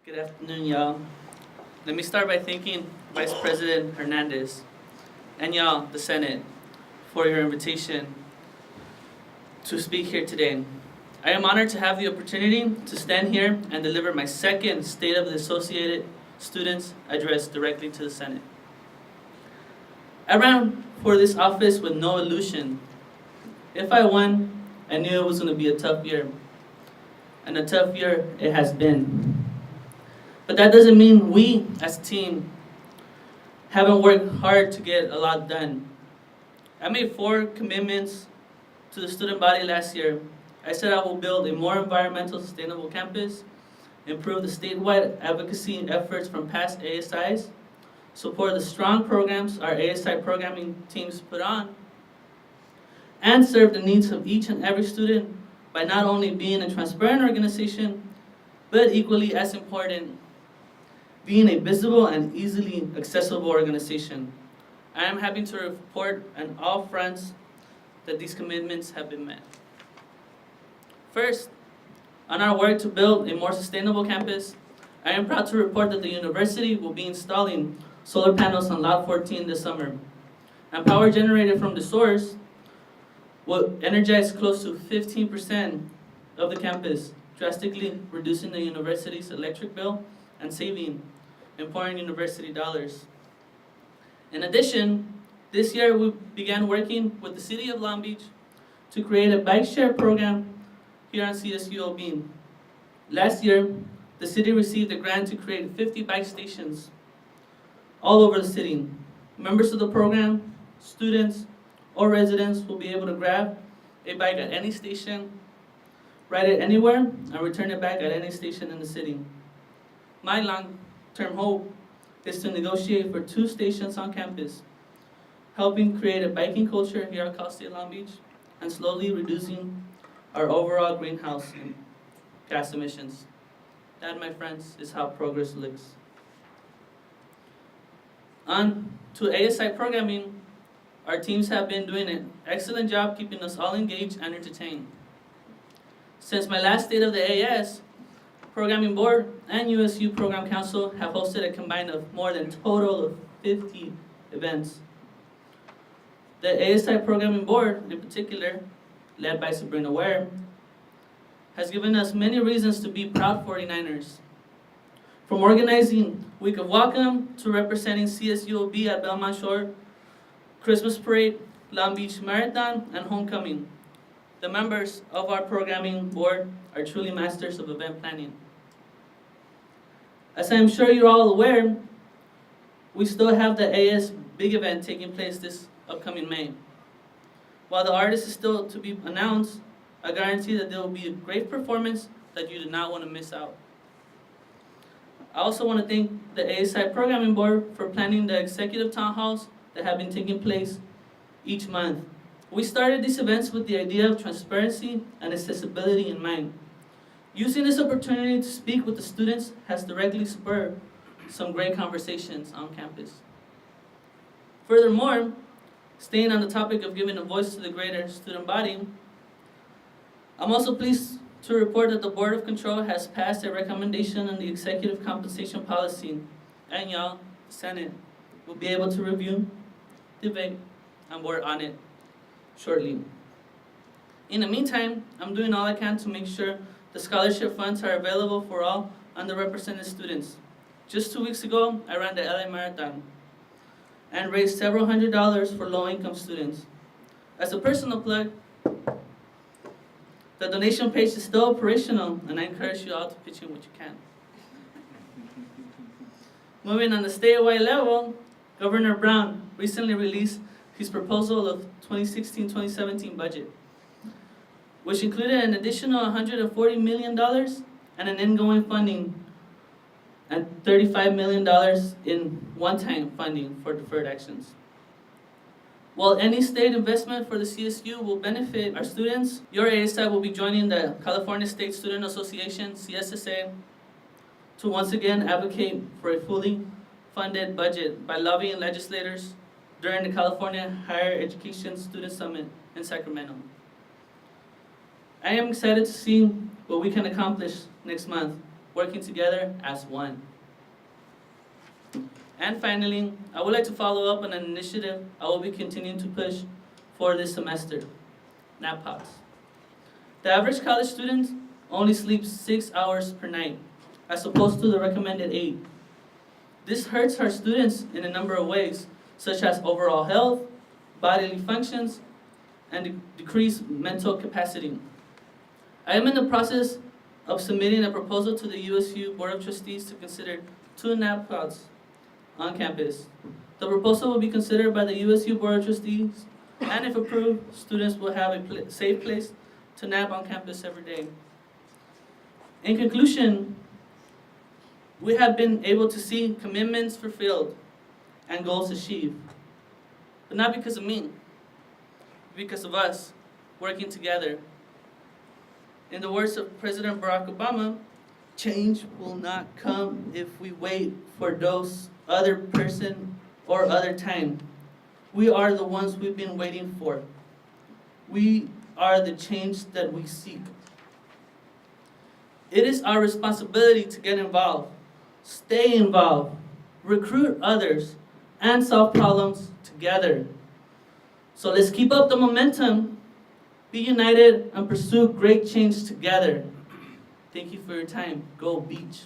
Good afternoon, y'all. Let me start by thanking Vice President Hernandez and y'all, the Senate, for your invitation to speak here today. I am honored to have the opportunity to stand here and deliver my second State of the Associated Students address directly to the Senate. I ran for this office with no illusion. If I won, I knew it was going to be a tough year. And a tough year it has been. But that doesn't mean we, as a team, haven't worked hard to get a lot done. I made 4 commitments to the student body last year. I said I will build a more environmental sustainable campus, improve the statewide advocacy efforts from past ASIs, support the strong programs our ASI programming teams put on, and serve the needs of each and every student by not only being a transparent organization, but equally as important, being a visible and easily accessible organization. I am happy to report on all fronts that these commitments have been met. First, on our work to build a more sustainable campus, I am proud to report that the university will be installing solar panels on Lot 14 this summer. And power generated from the source will energize close to 15% of the campus, drastically reducing the university's electric bill and saving important university dollars. In addition, this year we began working with the City of Long Beach to create a bike share program here on CSULB. Last year, the city received a grant to create 50 bike stations all over the city. Members of the program, students, or residents will be able to grab a bike at any station, ride it anywhere, and return it back at any station in the city. My long-term hope is to negotiate for 2 stations on campus, helping create a biking culture here at Cal State Long Beach and slowly reducing our overall greenhouse gas emissions. That, my friends, is how progress looks. On to ASI programming, our teams have been doing an excellent job keeping us all engaged and entertained. Since my last State of the AS, Programming Board and USU Program Council have hosted a combined of more than total of 50 events. The ASI Programming Board, in particular, led by Sabrina Ware, has given us many reasons to be proud 49ers. From organizing Week of Welcome to representing CSULB at Belmont Shore, Christmas Parade, Long Beach Marathon, and Homecoming. The members of our programming board are truly masters of event planning. As I am sure you're all aware, we still have the AS Big Event taking place this upcoming May. While the artist is still to be announced, I guarantee that there will be a great performance that you do not want to miss out. I also want to thank the ASI Programming Board for planning the executive town halls that have been taking place each month. We started these events with the idea of transparency and accessibility in mind. Using this opportunity to speak with the students has directly spurred some great conversations on campus. Furthermore, staying on the topic of giving a voice to the greater student body, I'm also pleased to report that the Board of Control has passed a recommendation on the executive compensation policy, and y'all, the Senate, will be able to review, debate, and work on it shortly. In the meantime, I'm doing all I can to make sure the scholarship funds are available for all underrepresented students. Just 2 weeks ago, I ran the LA Marathon and raised several $100s for low-income students. As a personal plug, the donation page is still operational, and I encourage you all to pitch in what you can. Moving on the statewide level, Governor Brown recently released his proposal of 2016-2017 budget, which included an additional $140 million and an ingoing funding and $35 million in one-time funding for deferred actions. While any state investment for the CSU will benefit our students, your ASI will be joining the California State Student Association, CSSA, to once again advocate for a fully funded budget by lobbying legislators during the California Higher Education Student Summit in Sacramento. I am excited to see what we can accomplish next month working together as one. And finally, I would like to follow up on an initiative I will be continuing to push for this semester, nap pods. The average college student only sleeps 6 hours per night, as opposed to the recommended 8. This hurts our students in a number of ways, such as overall health, bodily functions, and decreased mental capacity. I am in the process of submitting a proposal to the USU Board of Trustees to consider 2 nap pods on campus. The proposal will be considered by the USU Board of Trustees, and if approved, students will have a safe place to nap on campus every day. In conclusion, we have been able to see commitments fulfilled and goals achieved, but not because of me, because of us working together. In the words of President Barack Obama, change will not come if we wait for those other person or other time. We are the ones we've been waiting for. We are the change that we seek. It is our responsibility to get involved, stay involved, recruit others, and solve problems together. So let's keep up the momentum, be united, and pursue great change together. Thank you for your time. Go Beach.